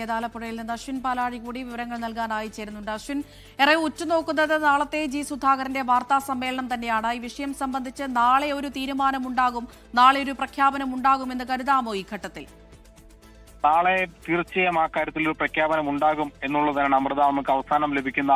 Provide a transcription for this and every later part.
ആലപ്പുഴയിൽ നിന്ന് അശ്വിൻ പാലാഴി കൂടി വിവരങ്ങൾ നൽകാനായി ചേരുന്നുണ്ട്. അശ്വിൻ, ഏറെ ഉറ്റുനോക്കുന്നത് നാളത്തെ ജി സുധാകരന്റെ വാർത്താ സമ്മേളനം തന്നെയാണ്. ഈ വിഷയം സംബന്ധിച്ച് നാളെ ഒരു തീരുമാനമുണ്ടാകും, നാളെ ഒരു പ്രഖ്യാപനം ഉണ്ടാകുമെന്ന് കരുതാമോ ഈ ഘട്ടത്തിൽ? നാളെ തീർച്ചയായും ആ കാര്യത്തിൽ ഒരു പ്രഖ്യാപനം ഉണ്ടാകും എന്നുള്ളതാണ് അമൃത നമുക്ക് അവസാനം ലഭിക്കുന്ന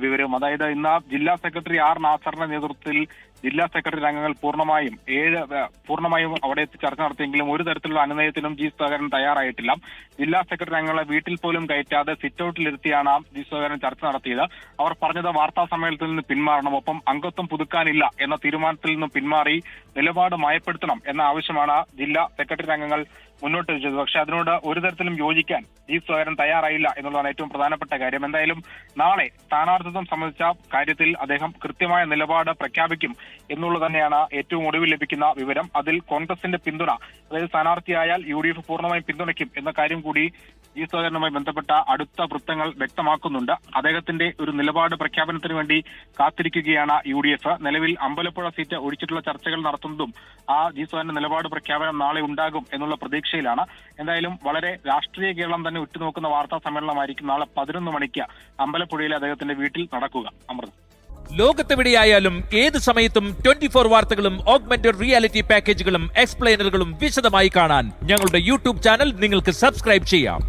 വിവരം. അതായത് ഇന്ന് ജില്ലാ സെക്രട്ടറി ആർ നാസറിന്റെ നേതൃത്വത്തിൽ ജില്ലാ സെക്രട്ടറി അംഗങ്ങൾ പൂർണ്ണമായും അവിടെ എത്തി ചർച്ച നടത്തിയെങ്കിലും ഒരു തരത്തിലുള്ള അനുനയത്തിനും ജി സുധാകരൻ തയ്യാറായിട്ടില്ല. ജില്ലാ സെക്രട്ടറി അംഗങ്ങളെ വീട്ടിൽ പോലും കയറ്റാതെ സിറ്റ് ഔട്ടിലിരുത്തിയാണ് ജി സുധാകരൻ ചർച്ച നടത്തിയത്. അവർ പറഞ്ഞത് വാർത്താ സമ്മേളനത്തിൽ നിന്ന് പിന്മാറണം, ഒപ്പം അംഗത്വം പുതുക്കാനില്ല എന്ന തീരുമാനത്തിൽ നിന്നും പിന്മാറി നിലപാട് മയപ്പെടുത്തണം എന്ന ആവശ്യമാണ് ജില്ലാ സെക്രട്ടറി അംഗങ്ങൾ മുന്നോട്ട് വെച്ചത്. പക്ഷെ അതിനോട് ഒരു തരത്തിലും യോജിക്കാൻ ജി സുധാകരൻ തയ്യാറായില്ല എന്നുള്ളതാണ് ഏറ്റവും പ്രധാനപ്പെട്ട കാര്യം. എന്തായാലും നാളെ സ്ഥാനാർത്ഥിത്വം സംബന്ധിച്ച കാര്യത്തിൽ അദ്ദേഹം കൃത്യമായ നിലപാട് പ്രഖ്യാപിക്കും എന്നുള്ളത് തന്നെയാണ് ഏറ്റവും ഒടുവിൽ ലഭിക്കുന്ന വിവരം. അതിൽ കോൺഗ്രസിന്റെ പിന്തുണ, അതായത് സ്ഥാനാർത്ഥിയായാൽ UDF പൂർണ്ണമായും പിന്തുണയ്ക്കും എന്ന കാര്യം കൂടി ജി സുധാകരനുമായി ബന്ധപ്പെട്ട അടുത്ത വൃത്തങ്ങൾ വ്യക്തമാക്കുന്നുണ്ട്. അദ്ദേഹത്തിന്റെ ഒരു നിലപാട് പ്രഖ്യാപനത്തിന് വേണ്ടി കാത്തിരിക്കുകയാണ് UDF. നിലവിൽ അമ്പലപ്പുഴ സീറ്റ് ഒഴിച്ചിട്ടുള്ള ചർച്ചകൾ നടത്തുന്നതും ആ ജി സുധാകരന്റെ നിലപാട് പ്രഖ്യാപനം നാളെ ഉണ്ടാകും എന്നുള്ള പ്രതീക്ഷയിലാണ്. എന്തായാലും വളരെ രാഷ്ട്രീയ കേരളം തന്നെ ഉറ്റുനോക്കുന്ന വാർത്താ സമ്മേളനമായിരിക്കും നാളെ 11 മണിക്ക് അമ്പലപ്പുഴയിലെ അദ്ദേഹത്തിന്റെ വീട്ടിൽ നടക്കുക. അമൃത, ലോകത്തെവിടെയായാലും ഏത് സമയത്തും 24 വാർത്തകളും ഓഗ്മെന്റഡ് റിയാലിറ്റി പാക്കേജുകളും എക്സ്പ്ലെയിനറുകളും വിശദമായി കാണാൻ ഞങ്ങളുടെ യൂട്യൂബ് ചാനൽ നിങ്ങൾക്ക് സബ്സ്ക്രൈബ് ചെയ്യാം.